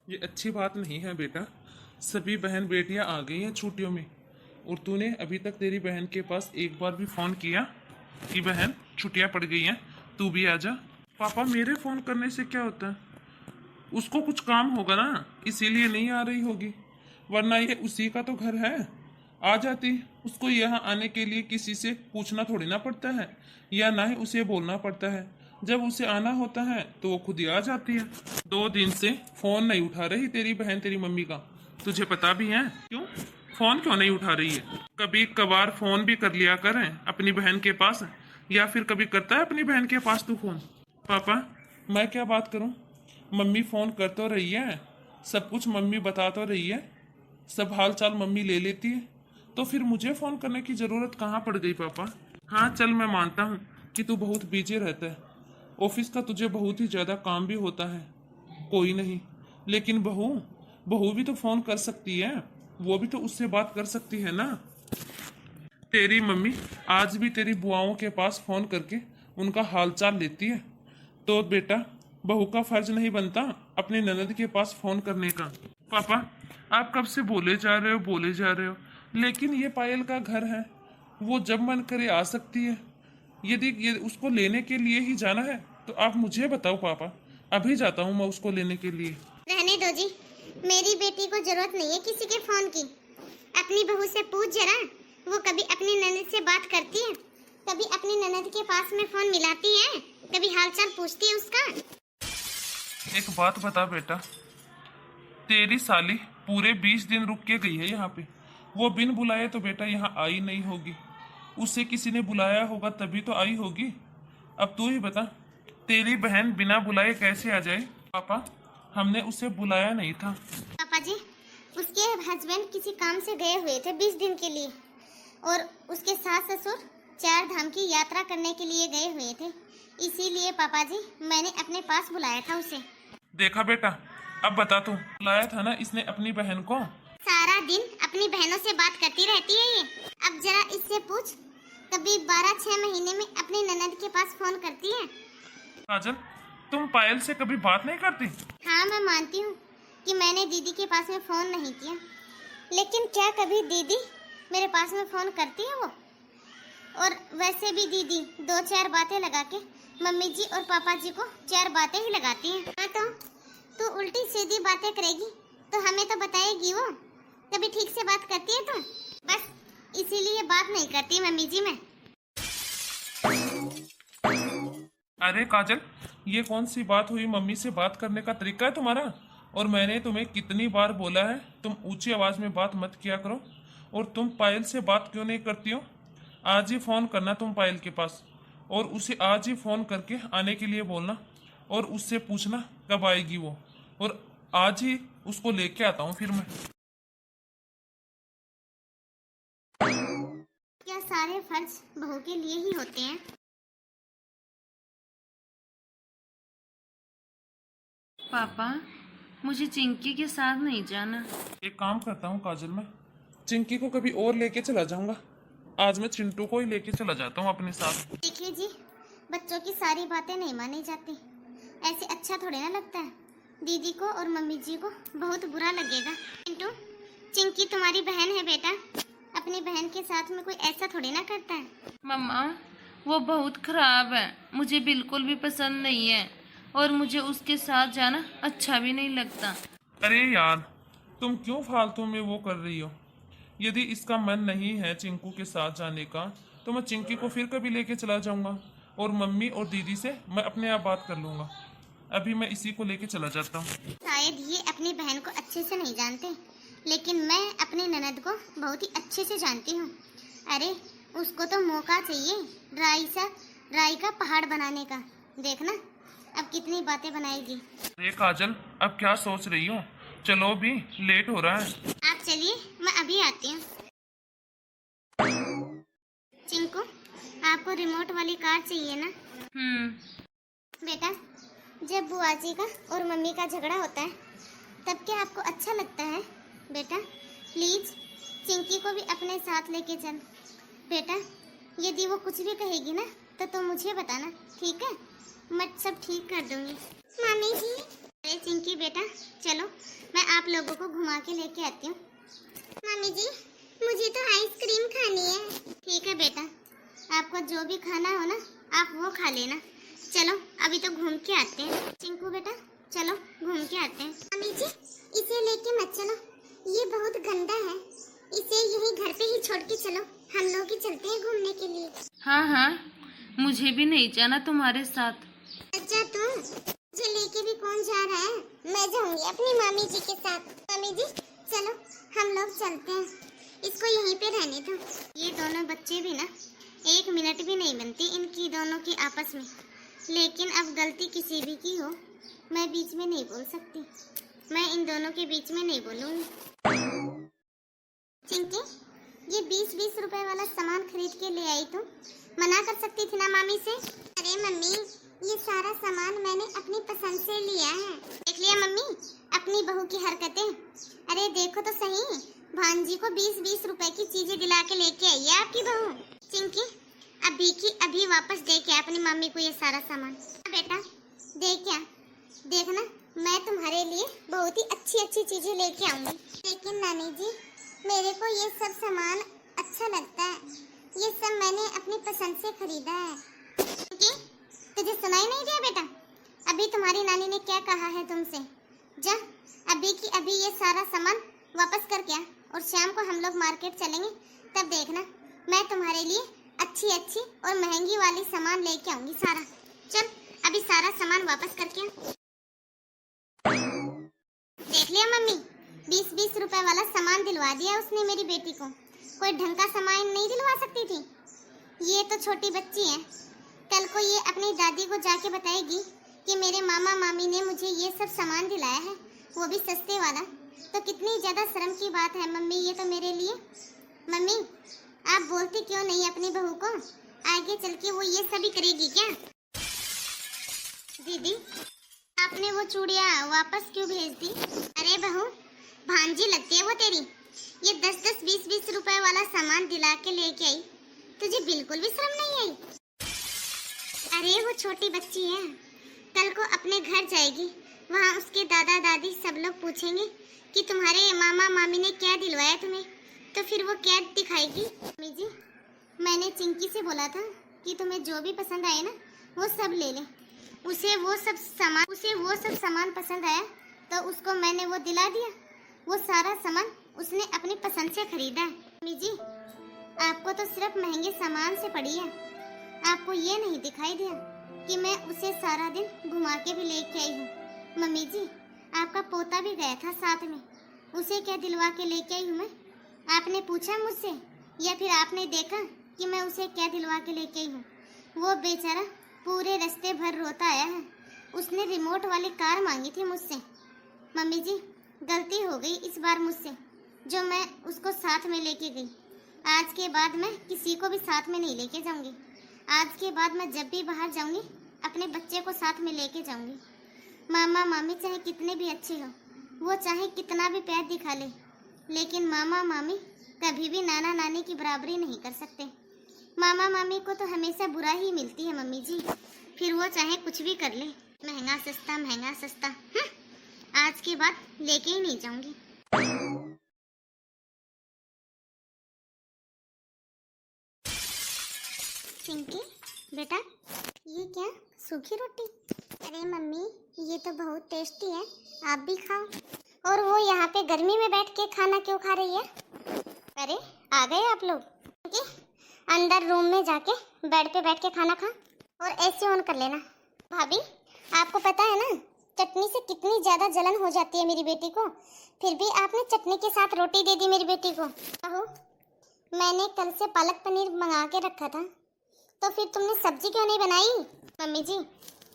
ये अच्छी बात नहीं है बेटा। सभी बहन बेटियां आ गई हैं छुट्टियों में, और तूने अभी तक तेरी बहन के पास एक बार भी फोन किया कि बहन छुट्टियां पड़ गई हैं, तू भी आ जा। पापा मेरे फोन करने से क्या होता है? उसको कुछ काम होगा ना, इसीलिए नहीं आ रही होगी, वरना ये उसी का तो घर है, आ जाती। उसको यहाँ आने के लिए किसी से पूछना थोड़ी ना पड़ता है, या ना ही उसे बोलना पड़ता है। जब उसे आना होता है तो वो खुद ही आ जाती है। 2 दिन से फोन नहीं उठा रही तेरी बहन तेरी मम्मी का, तुझे पता भी है क्यों? फोन क्यों नहीं उठा रही है? कभी कभार फोन भी कर लिया करें अपनी बहन के पास, या फिर कभी करता है अपनी बहन के पास तू फोन? पापा मैं क्या बात करूं, मम्मी फोन कर तो रही है, सब कुछ मम्मी बता तो रही है, सब हाल चाल मम्मी ले लेती है, तो फिर मुझे फोन करने की जरूरत कहाँ पड़ गई पापा? हाँ चल मैं मानता हूँ कि तू बहुत बिजी रहता है, ऑफिस का तुझे बहुत ही ज्यादा काम भी होता है, कोई नहीं, लेकिन बहू बहू भी तो फोन कर सकती है, वो भी तो उससे बात कर सकती है ना। तेरी मम्मी आज भी तेरी बुआओं के पास फोन करके उनका हालचाल लेती है, तो बेटा बहू का फर्ज नहीं बनता अपनी ननद के पास फोन करने का? पापा आप कब से बोले जा रहे हो बोले जा रहे हो, लेकिन ये पायल का घर है, वो जब मन करे आ सकती है। यदि ये उसको लेने के लिए ही जाना है तो आप मुझे बताओ पापा, अभी जाता हूँ मैं उसको लेने के लिए। रहने दो जी, मेरी बेटी को जरूरत नहीं है किसी के फोन की। अपनी बहू से पूछ जरा, वो कभी अपनी ननद से बात करती है, कभी अपनी ननद के पास में फोन मिलाती है, कभी हालचाल पूछती है उसका? एक बात बता बेटा, तेरी साली पूरे 20 दिन रुक के गई है यहाँ पे, वो बिन बुलाए तो बेटा यहाँ आई नहीं होगी, उसे किसी ने बुलाया होगा तभी तो आई होगी। अब तू ही बता, तेरी बहन बिना बुलाए कैसे आ जाए? पापा हमने उसे बुलाया नहीं था। पापा जी, उसके हस्बैंड किसी काम से गए हुए थे 20 दिन के लिए, और उसके सास ससुर 4 धाम की यात्रा करने के लिए गए हुए थे, इसीलिए पापा जी मैंने अपने पास बुलाया था उसे। देखा बेटा, अब बता, तू बुलाया था ना इसने अपनी बहन को? सारा दिन अपनी बहनों से बात करती रहती है ये। अब जरा इससे पूछ, कभी 12-6 महीने में अपनी ननद के पास फोन करती है? काजल तुम पायल से कभी बात नहीं करती? हाँ मैं मानती हूँ कि मैंने दीदी के पास में फोन नहीं किया, लेकिन क्या कभी दीदी मेरे पास में फोन करती है वो? और वैसे भी दीदी 2-4 बातें लगा के मम्मी जी और पापा जी को 4 बातें ही लगाती हैं। हाँ तो तू उल्टी सीधी बातें करेगी तो हमें तो बताएगी वो, कभी ठीक से बात करती है तो? बस इसीलिए बात नहीं करती मम्मी जी मैं। अरे काजल, ये कौन सी बात हुई? मम्मी से बात करने का तरीका है तुम्हारा? और मैंने तुम्हें कितनी बार बोला है तुम ऊंची आवाज में बात मत किया करो, और तुम पायल से बात क्यों नहीं करती हो? आज ही फोन करना तुम पायल के पास, और उसे आज ही फोन करके आने के लिए बोलना, और उससे पूछना कब आएगी वो, और आज ही उसको लेके आता हूँ फिर मैं। क्या सारे फर्ज बहू के लिए ही होते हैं? पापा मुझे चिंकी के साथ नहीं जाना। एक काम करता हूँ काजल, मैं चिंकी को कभी और लेके चला जाऊंगा, आज मैं चिंटू को ही लेके चला जाता हूँ अपने साथ। देखिए जी, बच्चों की सारी बातें नहीं मानी जाती, ऐसे अच्छा थोड़े ना लगता है। दीदी को और मम्मी जी को बहुत बुरा लगेगा। चिंटू, चिंकी तुम्हारी बहन है बेटा, अपनी बहन के साथ में कोई ऐसा थोड़ी ना करता है। मम्मा वो बहुत खराब है, मुझे बिल्कुल भी पसंद नहीं है, और मुझे उसके साथ जाना अच्छा भी नहीं लगता। अरे यार तुम क्यों फालतू में वो कर रही हो? यदि इसका मन नहीं है चिंकू के साथ जाने का तो मैं चिंकी को फिर कभी लेके चला जाऊंगा, और मम्मी और दीदी से मैं अपने आप बात कर लूंगा। अभी मैं इसी को लेके चला जाता हूँ। शायद ये अपनी बहन को अच्छे से नहीं जानते, लेकिन मैं अपनी ननद को बहुत ही अच्छे से जानती हूँ। अरे उसको तो मौका चाहिए राई का पहाड़ बनाने का। देखना अब कितनी बातें बनाएगी। अरे काजल अब क्या सोच रही हो? चलो भी लेट हो रहा है। आप चलिए, मैं अभी आती हूँ। चिंकू, आपको रिमोट वाली कार चाहिए ना? बेटा, जब बुआ जी का और मम्मी का झगड़ा होता है तब क्या आपको अच्छा लगता है? बेटा प्लीज चिंकी को भी अपने साथ लेके चल। बेटा यदि वो कुछ भी कहेगी ना तो तुम मुझे बताना, ठीक है? मैं सब ठीक कर दूंगी। मम्मी जी। अरे चिंकी बेटा चलो, आप लोगों को घुमा के लेके आती हूँ। मम्मी जी, मुझे तो आइसक्रीम खानी है। ठीक है बेटा, आपको जो भी खाना हो ना आप वो खा लेना। चलो अभी तो घूम के आते हैं। चिंकू बेटा चलो घूम के आते हैं। मम्मी जी, इसे लेके मत चलो, ये बहुत गंदा है, इसे यही घर पे ही छोड़ के चलो, हम लोग ही चलते हैं घूमने के लिए। हाँ हाँ, मुझे भी नहीं जाना तुम्हारे साथ। अच्छा तुम, मुझे लेके भी कौन जा रहा है? मैं जाऊंगी अपनी मामी जी के साथ। मामी जी चलो हम लोग चलते हैं, इसको यहीं पे रहने दो। ये दोनों बच्चे भी ना एक मिनट भी नहीं बनती इनकी दोनों की आपस में, लेकिन अब गलती किसी भी की हो मैं बीच में नहीं बोल सकती, मैं इन दोनों के बीच में नहीं बोलूंगी। चिंकी, ये 20-20 रुपए वाला सामान खरीद के ले आई तुम, मना कर सकती थी ना मामी से। अरे मम्मी, ये सारा सामान मैंने अपनी पसंद से लिया है। देख लिया मम्मी अपनी बहू की हरकतें। अरे देखो तो सही, भांजी को 20-20 रुपए की चीजें दिला के लेके आई है आपकी बहू। चिंकी अभी की अभी वापस दे के अपनी मम्मी को ये सारा सामान। बेटा देख क्या, देखना मैं तुम्हारे लिए बहुत ही अच्छी चीजें लेके आऊंगी। लेकिन नानी जी, मेरे को ये सब सामान अच्छा लगता है, ये सब मैंने अपनी पसंद से खरीदा है। तुझे सुनाई नहीं दिया बेटा? अभी तुम्हारी नानी ने क्या कहा है तुमसे? जा अभी की अभी ये सारा सामान वापस करके आ, और शाम को हम लोग मार्केट चलेंगे, तब देखना मैं तुम्हारे लिए अच्छी और महंगी वाली सामान लेके आऊंगी सारा। चल अभी सारा सामान वापस करके आ। देख लिया मम्मी, 20-20 रुपए वाला सामान दिलवा दिया उसने मेरी बेटी को। कोई ढंग का सामान नहीं दिलवा सकती थी? ये तो छोटी बच्ची है, कल को ये अपनी दादी को जाके बताएगी कि मेरे मामा मामी ने मुझे ये सब सामान दिलाया है, वो भी सस्ते वाला। तो कितनी ज्यादा शर्म की बात है मम्मी ये तो मेरे लिए। मम्मी आप बोलती क्यों नहीं अपनी बहू को? आगे चल के वो ये सभी करेगी क्या? दीदी आपने वो चूड़िया वापस क्यों भेज दी? अरे बहू, भांजी लगती है वो तेरी, ये 10-10 20-20 रुपए वाला सामान दिला के लेके आई, तुझे बिल्कुल भी शर्म नहीं आई? अरे वो छोटी बच्ची है, कल को अपने घर जाएगी, वहाँ उसके दादा दादी सब लोग पूछेंगे कि तुम्हारे मामा मामी ने क्या दिलवाया तुम्हें, तो फिर वो क्या दिखाएगी? मम्मी जी मैंने चिंकी से बोला था कि तुम्हें जो भी पसंद आए ना वो सब ले ले। उसे वो सब सामान पसंद आया तो उसको मैंने वो दिला दिया। वो सारा सामान उसने अपनी पसंद से खरीदा है। मम्मी जी आपको तो सिर्फ महंगे सामान से पड़ी है, आपको ये नहीं दिखाई दिया कि मैं उसे सारा दिन घुमा के भी लेके आई हूँ। मम्मी जी आपका पोता भी गया था साथ में, उसे क्या दिलवा के लेके आई हूँ मैं? आपने पूछा मुझसे या फिर आपने देखा कि मैं उसे क्या दिलवा के लेके आई हूँ? वो बेचारा पूरे रास्ते भर रोता आया है, उसने रिमोट वाली कार मांगी थी मुझसे। मम्मी जी गलती हो गई इस बार मुझसे, जो मैं उसको साथ में लेके गई। आज के बाद मैं किसी को भी साथ में नहीं लेके जाऊंगी। आज के बाद मैं जब भी बाहर जाऊंगी अपने बच्चे को साथ में लेके जाऊंगी। मामा मामी चाहे कितने भी अच्छे हो, वो चाहे कितना भी प्यार दिखा ले, लेकिन मामा मामी कभी भी नाना नानी की बराबरी नहीं कर सकते। मामा मामी को तो हमेशा बुरा ही मिलती है मम्मी जी, फिर वो चाहे कुछ भी कर ले। महंगा सस्ता आज के बाद लेके ही नहीं जाऊंगी। चिंकी बेटा ये क्या सूखी रोटी? अरे मम्मी ये तो बहुत टेस्टी है, आप भी खाओ। और वो यहाँ पे गर्मी में बैठ के खाना क्यों खा रही है? अरे आ गए आप लोग? अंदर रूम में जाके बेड पे बैठ के खाना खा और एसी ऑन कर लेना। भाभी आपको पता है ना चटनी से कितनी ज्यादा जलन हो जाती है मेरी बेटी को, फिर भी आपने चटनी के साथ रोटी दे दी मेरी बेटी को। कहो मैंने कल से पालक पनीर मंगा के रखा था, तो फिर तुमने सब्जी क्यों नहीं बनाई? मम्मी जी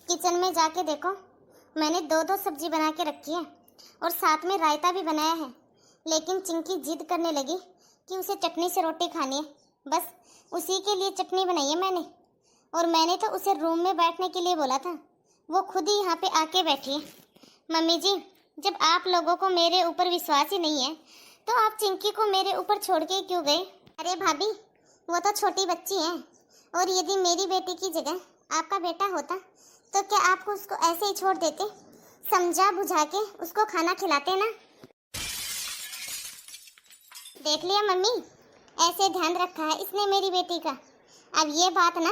किचन में जाके देखो, मैंने 2-2 सब्जी बना के रखी है और साथ में रायता भी बनाया है, लेकिन चिंकी जिद करने लगी कि उसे चटनी से रोटी खानी है, बस उसी के लिए चटनी बनाई है मैंने। और मैंने तो उसे रूम में बैठने के लिए बोला था, वो खुद ही यहाँ पे आके बैठी है। मम्मी जी जब आप लोगों को मेरे ऊपर विश्वास ही नहीं है तो आप चिंकी को मेरे ऊपर छोड़ के क्यों गए? अरे भाभी वो तो छोटी बच्ची है, और यदि मेरी बेटी की जगह आपका बेटा होता तो क्या आपको उसको ऐसे ही छोड़ देते? समझा बुझा के उसको खाना खिलाते ना। देख लिया मम्मी, ऐसे ध्यान रखा है इसने मेरी बेटी का। अब ये बात ना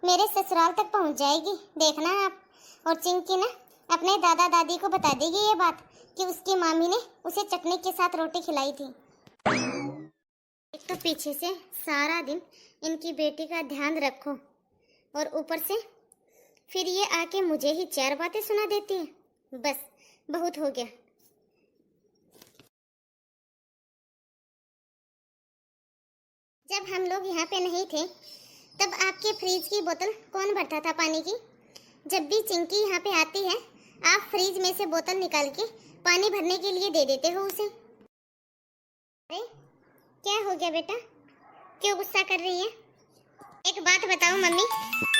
मेरे ससुराल तक पहुंच जाएगी, देखना आप। और चिंकी ना अपने दादा दादी को बता देगी ये बात कि उसकी मामी ने उसे चटनी के साथ रोटी खिलाई थी। एक तो पीछे से सारा दिन इनकी बेटी का ध्यान रखो और ऊपर से फिर ये आके मुझे ही 4 बातें सुना देती है। बस बहुत हो गया। जब हम लोग यहाँ पे नहीं थे तब आपके फ्रिज की बोतल कौन भरता था पानी की? जब भी चिंकी यहाँ पे आती है आप फ्रिज में से बोतल निकाल के पानी भरने के लिए दे देते हो उसे। अरे क्या हो गया बेटा, क्यों गुस्सा कर रही है? एक बात बताओ मम्मी,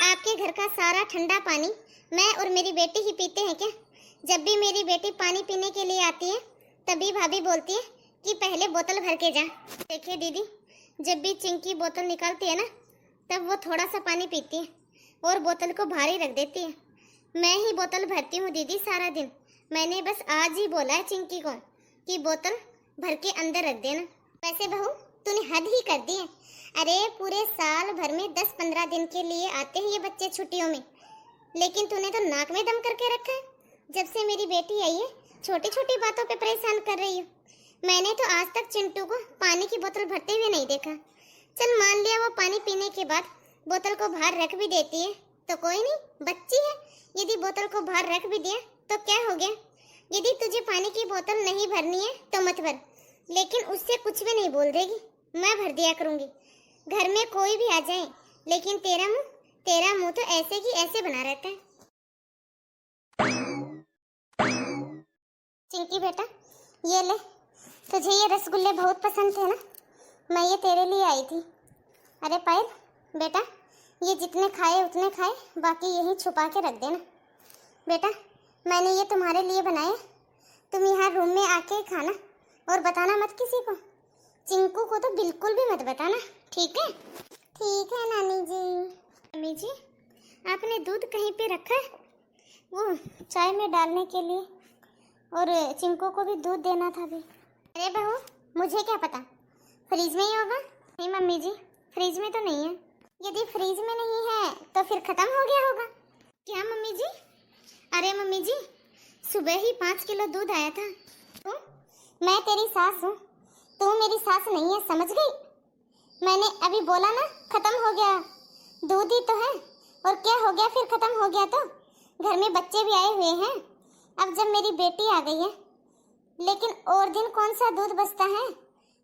आपके घर का सारा ठंडा पानी मैं और मेरी बेटी ही पीते हैं क्या? जब भी मेरी बेटी पानी पीने के लिए आती है तभी भाभी बोलती है कि पहले बोतल भर के जा। देखिए दीदी, जब भी चिंकी बोतल निकालती है ना तब वो थोड़ा सा पानी पीती है और बोतल को भारी रख देती है। मैं ही बोतल भरती हूँ दीदी सारा दिन। मैंने बस आज ही बोला है चिंकी को कि बोतल भर के अंदर रख देना। वैसे बहू तूने हद ही कर दी है। अरे पूरे साल भर में 10-15 दिन के लिए आते हैं ये बच्चे छुट्टियों में, लेकिन तूने तो नाक में दम करके रखा है। जब से मेरी बेटी आई है छोटी छोटी बातों पे परेशान कर रही है। मैंने तो आज तक चिंटू को पानी की बोतल भरते हुए नहीं देखा। चल मान लिया वो पानी पीने के बाद बोतल को बाहर रख भी देती है तो कोई नहीं, बच्ची है। यदि बोतल को बाहर रख भी दिया तो क्या हो गया? यदि तुझे पानी की बोतल नहीं भरनी है तो मत भर, लेकिन उससे कुछ भी नहीं बोल देगी, मैं भर दिया करूंगी। घर में कोई भी आ जाए, लेकिन तेरा मुंह तो ऐसे की ऐसे बना रहता है। चिंकी बेटा ये ले, तुझे ये रसगुल्ले बहुत पसंद थे ना, मैं ये तेरे लिए आई थी। अरे पायल बेटा, ये जितने खाए उतने खाए, बाकी यहीं छुपा के रख देना। बेटा मैंने ये तुम्हारे लिए बनाया, तुम यहाँ रूम में आके खाना और बताना मत किसी को। चिंकू को तो बिल्कुल भी मत बताना, ठीक है? ठीक है नानी जी। मम्मी जी आपने दूध कहीं पे रखा है? वो चाय में डालने के लिए, और चिंकू को भी दूध देना था भी। अरे बहू मुझे क्या पता, फ्रिज में ही होगा। नहीं मम्मी जी फ्रिज में तो नहीं है। यदि फ्रिज में नहीं है तो फिर खत्म हो गया होगा। क्या मम्मी जी? अरे मम्मी जी सुबह ही 5 किलो दूध आया था। मैं तेरी सास हूँ, तू मेरी सास नहीं है, समझ गई? मैंने अभी बोला ना खत्म हो गया, दूध ही तो है। और क्या हो गया फिर खत्म हो गया तो? घर में बच्चे भी आए हुए हैं। अब जब मेरी बेटी आ गई है, लेकिन और दिन कौन सा दूध बचता है?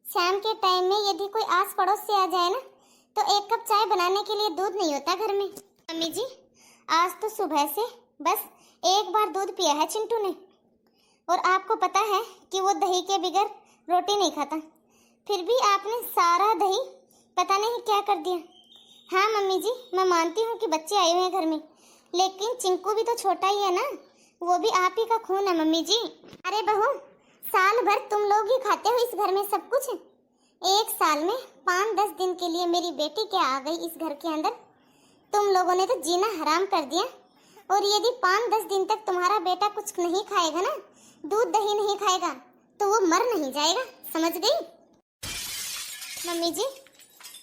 शाम के टाइम में यदि कोई आस पड़ोस से आ जाए ना तो 1 कप चाय बनाने के लिए दूध नहीं होता घर में। मम्मी जी आज तो सुबह से बस 1 बार दूध पिया है चिंटू ने, और आपको पता है कि वो दही के बगैर रोटी नहीं खाता, फिर भी आपने सारा दही पता नहीं क्या कर दिया। हाँ मम्मी जी मैं मानती हूँ कि बच्चे आए हुए हैं घर में, लेकिन चिंकू भी तो छोटा ही है ना, वो भी आप ही का खून है मम्मी जी। अरे बहू साल भर तुम लोग ही खाते हो इस घर में सब कुछ, 1 साल में 5-10 दिन के लिए मेरी बेटी क्या आ गई इस घर के अंदर, तुम लोगों ने तो जीना हराम कर दिया। और यदि 5-10 दिन तक तुम्हारा बेटा कुछ नहीं खाएगा ना, दूध दही नहीं खाएगा, तो वो मर नहीं जाएगा, समझ गई? मम्मी जी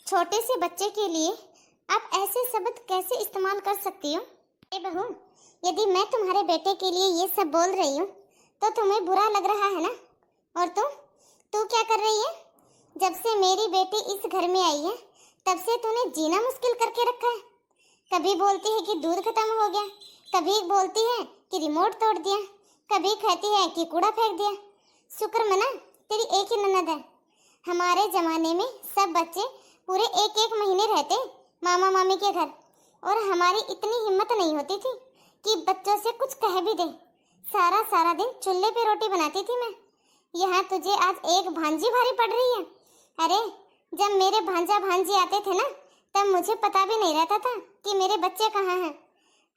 छोटे से बच्चे के लिए आप ऐसे शब्द कैसे इस्तेमाल कर सकती हो? अरे बहू यदि मैं तुम्हारे बेटे के लिए ये सब बोल रही हूँ तो तुम्हें बुरा लग रहा है ना? और तू क्या कर रही है? जब से मेरी बेटी इस घर में आई है तब से तूने जीना मुश्किल करके रखा है। कभी बोलती है कि दूध खत्म हो गया, कभी बोलती है कि रिमोट तोड़ दिया, कभी कहती है कि कूड़ा फेंक दिया। शुक्र मना तेरी एक ही ननद है। हमारे जमाने में सब बच्चे पूरे 1-1 महीने रहते मामा मामी के घर, और हमारी इतनी हिम्मत नहीं होती थी कि बच्चों से कुछ कह भी दे। सारा दिन चूल्हे पे रोटी बनाती थी मैं। यहाँ तुझे आज एक भांजी भारी पड़ रही है। अरे जब मेरे भांजा भांजी आते थे ना तब मुझे पता भी नहीं रहता था कि मेरे बच्चे कहाँ हैं।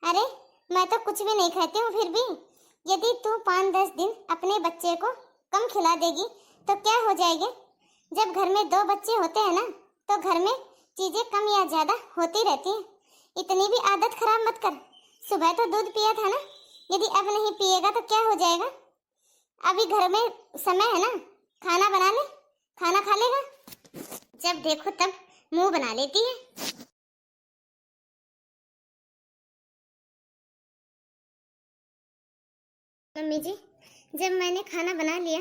अरे मैं तो कुछ भी नहीं खाती हूँ, फिर भी यदि तू 5-10 दिन अपने बच्चे को कम खिला देगी तो क्या हो जाएगा? जब घर में 2 बच्चे होते हैं ना तो घर में चीजें कम या ज्यादा होती रहती है। इतनी भी आदत खराब मत कर। सुबह तो दूध पिया था ना, यदि अब नहीं पिएगा तो क्या हो जाएगा? अभी घर में समय है ना, खाना बना ले, खाना खा लेगा? जब देखो तब मुंह बना लेती है। मम्मी जी, जब मैंने खाना बना लिया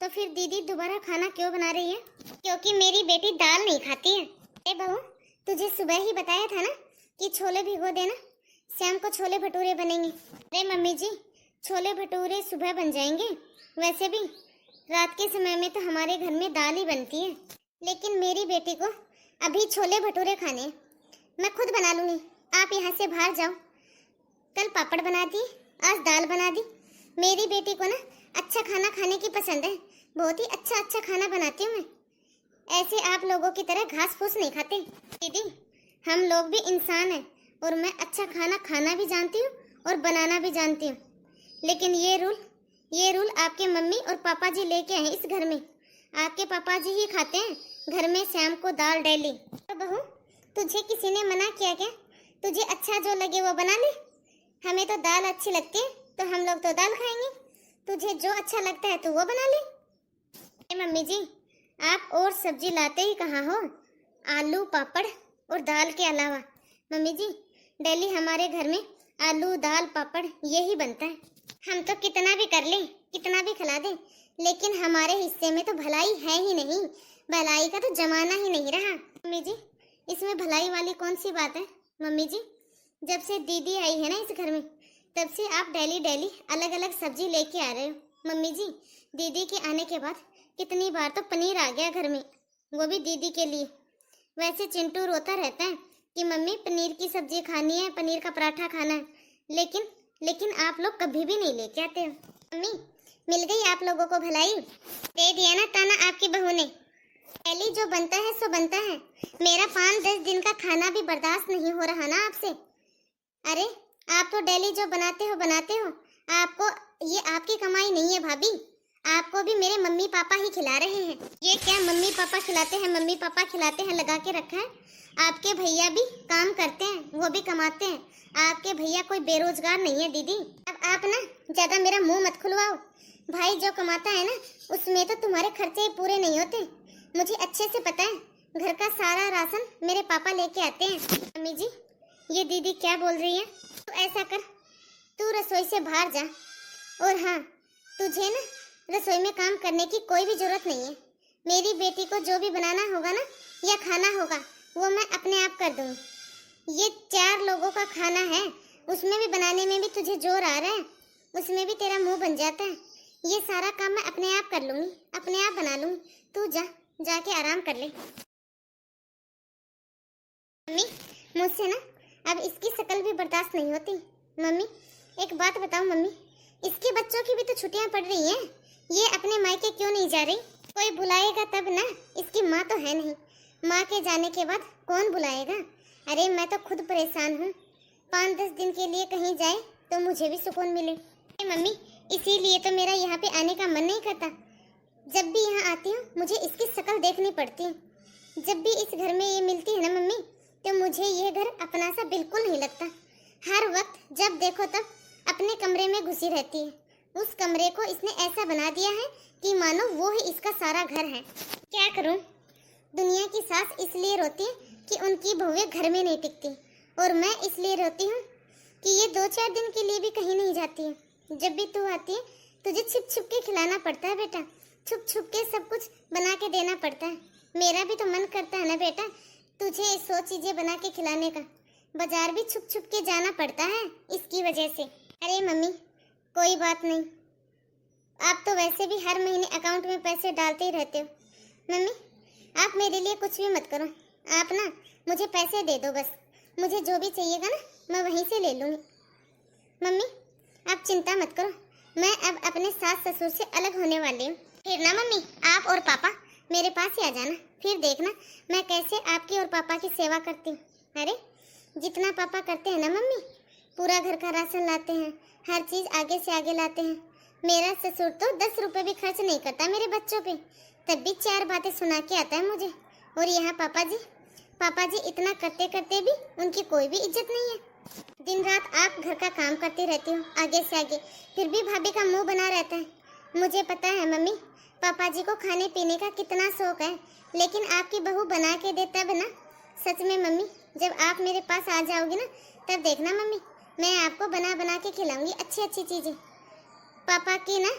तो फिर दीदी दोबारा खाना क्यों बना रही है? क्योंकि मेरी बेटी दाल नहीं खाती है। अरे बहू, तुझे सुबह ही बताया था ना कि छोले भिगो देना, शाम को छोले भटूरे बनेंगे। अरे मम्मी जी, छोले भटूरे सुबह बन जाएंगे। वैसे भी रात के समय में तो हमारे घर में दाल ही बनती है, लेकिन मेरी बेटी को अभी छोले भटूरे खाने हैं। मैं खुद बना लूंगी, आप यहाँ से बाहर जाओ। कल पापड़ बना दी, आज दाल बना दी। मेरी बेटी को ना अच्छा खाना खाने की पसंद है, बहुत ही अच्छा खाना बनाती हूँ मैं। ऐसे आप लोगों की तरह घास फूस नहीं खाते। दीदी, हम लोग भी इंसान हैं और मैं अच्छा खाना खाना भी जानती हूँ और बनाना भी जानती हूँ, लेकिन ये रूल आपके मम्मी और पापा जी लेके आए इस घर में। आपके पापा जी ही खाते हैं घर में शाम को दाल डेली। तो बहू, तुझे किसी ने मना किया क्या? तुझे अच्छा जो लगे वो बना ले। हमें तो दाल अच्छी लगती है तो हम लोग तो दाल खाएंगे। तुझे जो अच्छा लगता है तो वो बना ले। मम्मी जी, आप और सब्जी लाते ही कहाँ हो? आलू पापड़ और दाल के अलावा। मम्मी जी, डेली हमारे घर में आलू दाल पापड़ यही बनता है। हम तो कितना भी कर लें, कितना भी खिला दें, लेकिन हमारे हिस्से में तो भलाई है ही नहीं। भलाई का तो जमाना ही नहीं रहा। मम्मी जी, इसमें भलाई वाली कौन सी बात है? मम्मी जी, जब से दीदी आई है ना इस घर में, तब से आप डेली अलग अलग सब्जी लेके आ रहे हो। मम्मी जी, दीदी के आने के बाद कितनी बार तो पनीर आ गया घर में, वो भी दीदी के लिए। वैसे चिंटू रोता रहता है कि मम्मी पनीर की सब्जी खानी है, पनीर का पराठा खाना है, लेकिन आप लोग कभी भी नहीं लेके आते हो। मम्मी, मिल गई आप लोगों को भलाई, दे दिया ना ताना आपकी बहू ने। पहले जो बनता है सो बनता है। मेरा 5-10 दिन का खाना भी बर्दाश्त नहीं हो रहा ना आपसे। अरे आप तो डेली जो बनाते हो। आपको ये आपकी कमाई नहीं है भाभी, आपको भी मेरे मम्मी पापा ही खिला रहे हैं। ये क्या मम्मी पापा खिलाते हैं लगा के रखा है? आपके भैया भी काम करते हैं, वो भी कमाते हैं। आपके भैया कोई बेरोजगार नहीं है दीदी। अब आप ना ज्यादा मेरा मुंह मत खुलवाओ। भाई जो कमाता है ना, उसमें तो तुम्हारे खर्चे ही पूरे नहीं होते। मुझे अच्छे से पता है, घर का सारा राशन मेरे पापा लेके आते हैं। मम्मी जी, ये दीदी क्या बोल रही है? तो ऐसा कर, तू रसोई से बाहर जा। और हाँ, तुझे ना रसोई में काम करने की कोई भी जरूरत नहीं है। मेरी बेटी को जो भी बनाना होगा ना या खाना होगा, वो मैं अपने आप कर दूंगी। ये 4 लोगों का खाना है, उसमें भी बनाने में भी तुझे जोर आ रहा है, उसमें भी तेरा मुंह बन जाता है। ये सारा काम मैं अपने आप कर लूंगी, अपने आप बना लूंगी। तू जाके आराम कर ले। मम्मी, मुझसे ना अब इसकी शक्ल भी बर्दाश्त नहीं होती। मम्मी, एक बात बताओ मम्मी, इसके बच्चों की भी तो छुट्टियां पड़ रही हैं, ये अपने मायके क्यों नहीं जा रही? कोई बुलाएगा तब ना, इसकी माँ तो है नहीं। माँ के जाने के बाद कौन बुलाएगा? अरे मैं तो खुद परेशान हूँ। 5-10 दिन के लिए कहीं जाए तो मुझे भी सुकून मिले। मम्मी, इसीलिए तो मेरा यहाँ पे आने का मन नहीं करता। जब भी यहाँ आती हूँ मुझे इसकी शक्ल देखनी पड़ती है। जब भी इस घर में ये मिलती है ना मम्मी, तो मुझे ये घर अपना सा बिल्कुल नहीं लगता। हर वक्त जब देखो तब अपने कमरे में घुसी रहती है। उस कमरे को इसने ऐसा बना दिया है कि मानो वो ही इसका सारा घर है। क्या करूं? दुनिया की सास इसलिए रोती है कि उनकी बहुएं घर में नहीं टिकती, और मैं इसलिए रोती हूँ कि ये 2-4 दिन के लिए भी कहीं नहीं जाती है। जब भी तू आती है तुझे छिप के खिलाना पड़ता है बेटा, छुप के सब कुछ बना के देना पड़ता है। मेरा भी तो मन करता है ना बेटा तुझे 100 चीजें बना के खिलाने का। बाजार भी छुप के जाना पड़ता है इसकी वजह से। अरे मम्मी, कोई बात नहीं, आप तो वैसे भी हर महीने अकाउंट में पैसे डालते ही रहते हो। मम्मी, आप मेरे लिए कुछ भी मत करो, आप ना मुझे पैसे दे दो बस। मुझे जो भी चाहिएगा ना मैं वहीं से ले लूँगी। मम्मी, आप चिंता मत करो, मैं अब अपने सास ससुर से अलग होने वाली हूँ। फिर ना मम्मी, आप और पापा मेरे पास ही आ जाना, फिर देखना मैं कैसे आपकी और पापा की सेवा करती हूँ। अरे जितना पापा करते हैं ना मम्मी, पूरा घर का राशन लाते हैं, हर चीज़ आगे से आगे लाते हैं। मेरा ससुर तो 10 रुपए भी खर्च नहीं करता मेरे बच्चों पे, तब भी 4 बातें सुना के आता है मुझे। और यहाँ पापा जी इतना करते करते भी उनकी कोई भी इज्जत नहीं है। दिन रात आप घर का काम करती रहती हो आगे से आगे, फिर भी भाभी का मुंह बना रहता है। मुझे पता है मम्मी, पापा जी को खाने पीने का कितना शौक है, लेकिन आपकी बहू बना के दे तब ना। सच में मम्मी, जब आप मेरे पास आ जाओगी ना, तब देखना मम्मी, मैं आपको बना बना के खिलाऊंगी अच्छी अच्छी चीजें। पापा की ना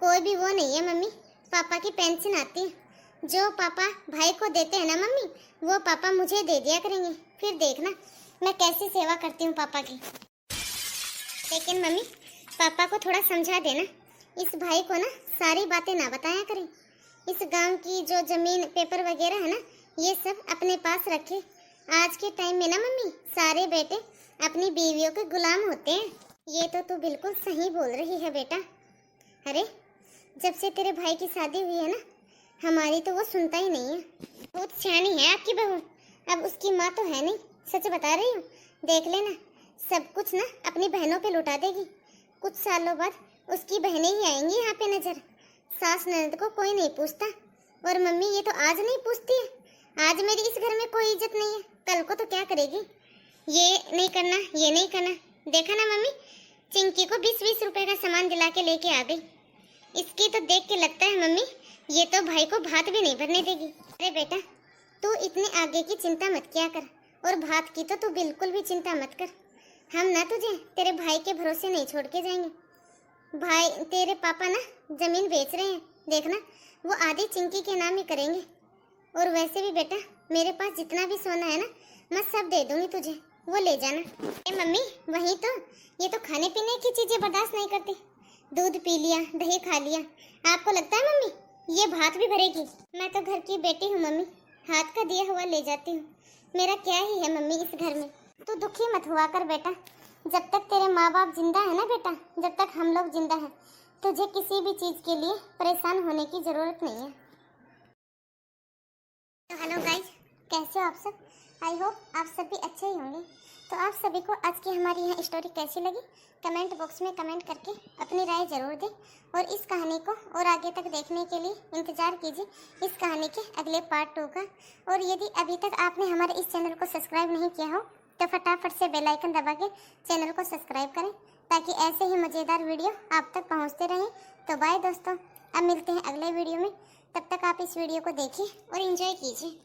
कोई भी वो नहीं है मम्मी, पापा की पेंशन आती है। जो पापा भाई को देते हैं ना मम्मी, वो पापा मुझे दे दिया करेंगे। फिर देखना मैं कैसी सेवा करती हूँ पापा की। लेकिन मम्मी, पापा को थोड़ा समझा देना, इस भाई को ना सारी बातें ना बताया करें। इस गांव की जो जमीन पेपर वगैरह है ना, ये सब अपने पास रखे। आज के टाइम में ना मम्मी, सारे बेटे अपनी बीवियों के गुलाम होते हैं। ये तो तू बिल्कुल सही बोल रही है बेटा। अरे जब से तेरे भाई की शादी हुई है ना, हमारी तो वो सुनता ही नहीं है। बहुत सियानी है आपकी बहू। अब उसकी माँ तो है नहीं, सच बता रही हूँ। देख लेना, सब कुछ ना अपनी बहनों पे लुटा देगी। कुछ सालों बाद उसकी बहनें ही आएंगी यहाँ पे नजर। सास ननद को कोई नहीं पूछता, और मम्मी ये तो आज नहीं पूछती है। आज मेरी इस घर में कोई इज्जत नहीं है, कल को तो क्या करेगी। ये नहीं करना, ये नहीं करना। देखा ना मम्मी, चिंकी को 20-20 रुपए का सामान दिला के लेके आ गई। इसकी तो देख के लगता है मम्मी, ये तो भाई को भात भी नहीं भरने देगी। अरे बेटा, तू इतने आगे की चिंता मत किया कर, और भात की तो तू बिल्कुल भी चिंता मत कर। हम ना तुझे तेरे भाई के भरोसे नहीं छोड़ के जाएंगे। भाई तेरे पापा ना जमीन बेच रहे हैं, देखना वो आधी चिंकी के नाम ही करेंगे। और वैसे भी बेटा, मेरे पास जितना भी सोना है ना, मैं सब दे दूंगी तुझे, वो ले जाना। ए मम्मी, वही तो, ये तो खाने पीने की चीजें बर्दाश्त नहीं करती। दूध पी लिया, दही खा लिया, आपको लगता है मम्मी ये भात भी भरेगी? मैं तो घर की बेटी हूँ मम्मी, हाथ का दिया हुआ ले जाती हूँ। मेरा क्या ही है मम्मी इस घर में। तू दुखी मत हुआ कर बेटा, जब तक तेरे माँ बाप जिंदा है ना बेटा, जब तक हम लोग जिंदा हैं, तुझे किसी भी चीज के लिए परेशान होने की जरूरत नहीं है। तो हेलो गाइज, कैसे हो आप सब? आई होप आप सब भी अच्छे ही होंगे। तो आप सभी को आज की हमारी यह स्टोरी कैसी लगी, कमेंट बॉक्स में कमेंट करके अपनी राय जरूर दें। और इस कहानी को और आगे तक देखने के लिए इंतजार कीजिए इस कहानी के अगले पार्ट 2 का। और यदि अभी तक आपने हमारे इस चैनल को सब्सक्राइब नहीं किया हो, तो फटाफट से बेल आइकन दबा के चैनल को सब्सक्राइब करें, ताकि ऐसे ही मज़ेदार वीडियो आप तक पहुँचते रहें। तो बाय दोस्तों, अब मिलते हैं अगले वीडियो में। तब तक आप इस वीडियो को देखिए और एंजॉय कीजिए।